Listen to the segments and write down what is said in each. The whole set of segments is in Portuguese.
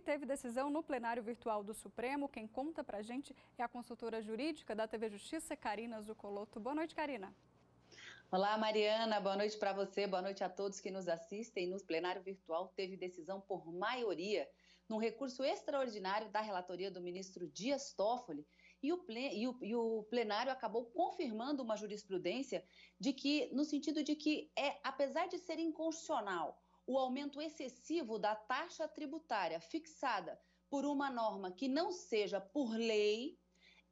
teve decisão no plenário virtual do Supremo. Quem conta pra gente é a consultora jurídica da TV Justiça, Karina Zucolotto. Boa noite, Karina. Olá, Mariana. Boa noite para você. Boa noite a todos que nos assistem. No plenário virtual teve decisão por maioria num recurso extraordinário da relatoria do ministro Dias Toffoli. E o plenário acabou confirmando uma jurisprudência no sentido de que, apesar de ser inconstitucional o aumento excessivo da taxa tributária fixada por uma norma que não seja por lei,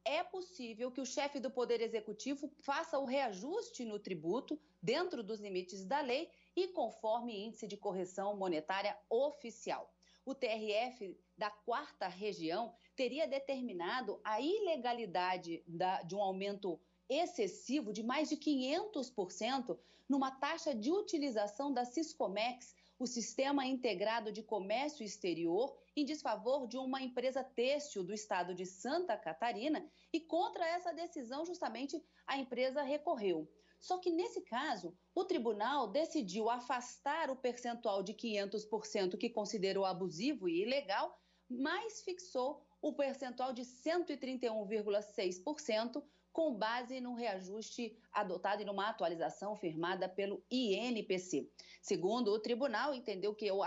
é possível que o chefe do Poder Executivo faça o reajuste no tributo dentro dos limites da lei e conforme índice de correção monetária oficial. O TRF da 4ª Região teria determinado a ilegalidade de um aumento excessivo de mais de 500% numa taxa de utilização da Siscomex, o Sistema Integrado de Comércio Exterior, em desfavor de uma empresa têxtil do estado de Santa Catarina, e contra essa decisão justamente a empresa recorreu. Só que nesse caso, o tribunal decidiu afastar o percentual de 500% que considerou abusivo e ilegal, mas fixou o percentual de 131,6% com base no reajuste adotado e numa atualização firmada pelo INPC. Segundo o tribunal, entendeu que o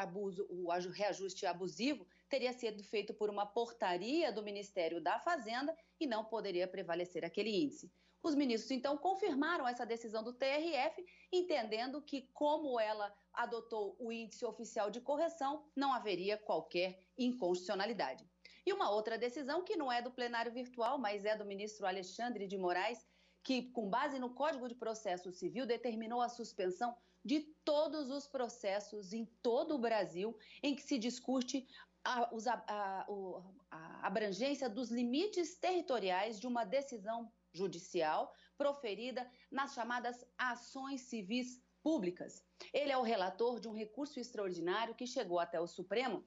reajuste abusivo teria sido feito por uma portaria do Ministério da Fazenda e não poderia prevalecer aquele índice. Os ministros, então, confirmaram essa decisão do TRF, entendendo que, como ela adotou o índice oficial de correção, não haveria qualquer inconstitucionalidade. E uma outra decisão, que não é do plenário virtual, mas é do ministro Alexandre de Moraes, que, com base no Código de Processo Civil, determinou a suspensão de todos os processos em todo o Brasil em que se discute a abrangência dos limites territoriais de uma decisão judicial proferida nas chamadas ações civis públicas. Ele é o relator de um recurso extraordinário que chegou até o Supremo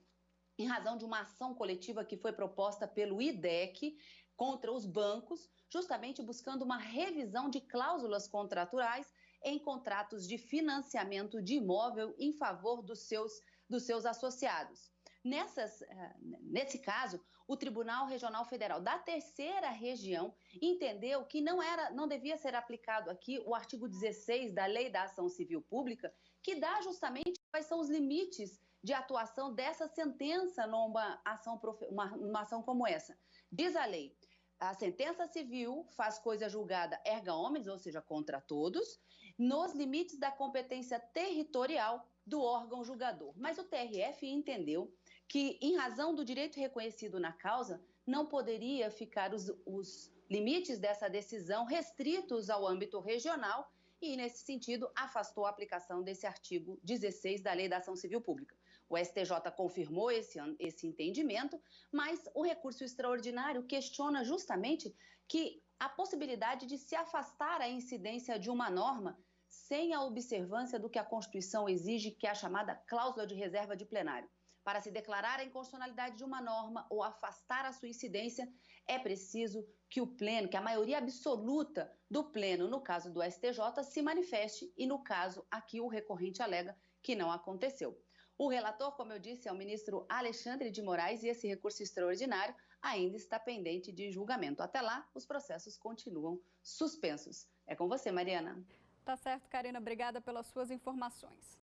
em razão de uma ação coletiva que foi proposta pelo IDEC contra os bancos, justamente buscando uma revisão de cláusulas contratuais em contratos de financiamento de imóvel em favor dos seus associados. Nesse caso, o Tribunal Regional Federal da 3ª Região entendeu que não devia ser aplicado aqui o artigo 16 da Lei da Ação Civil Pública, que dá justamente quais são os limites de atuação dessa sentença numa ação como essa. Diz a lei: a sentença civil faz coisa julgada erga omnes, ou seja, contra todos, nos limites da competência territorial do órgão julgador. Mas o TRF entendeu que, em razão do direito reconhecido na causa, não poderia ficar os limites dessa decisão restritos ao âmbito regional e, nesse sentido, afastou a aplicação desse artigo 16 da Lei da Ação Civil Pública. O STJ confirmou esse entendimento, mas o recurso extraordinário questiona justamente que a possibilidade de se afastar a incidência de uma norma sem a observância do que a Constituição exige, que é a chamada cláusula de reserva de plenário. Para se declarar a inconstitucionalidade de uma norma ou afastar a sua incidência, é preciso que o pleno, que a maioria absoluta do pleno, no caso do STJ, se manifeste e, no caso, aqui o recorrente alega que não aconteceu. O relator, como eu disse, é o ministro Alexandre de Moraes e esse recurso extraordinário ainda está pendente de julgamento. Até lá, os processos continuam suspensos. É com você, Mariana. Tá certo, Karina. Obrigada pelas suas informações.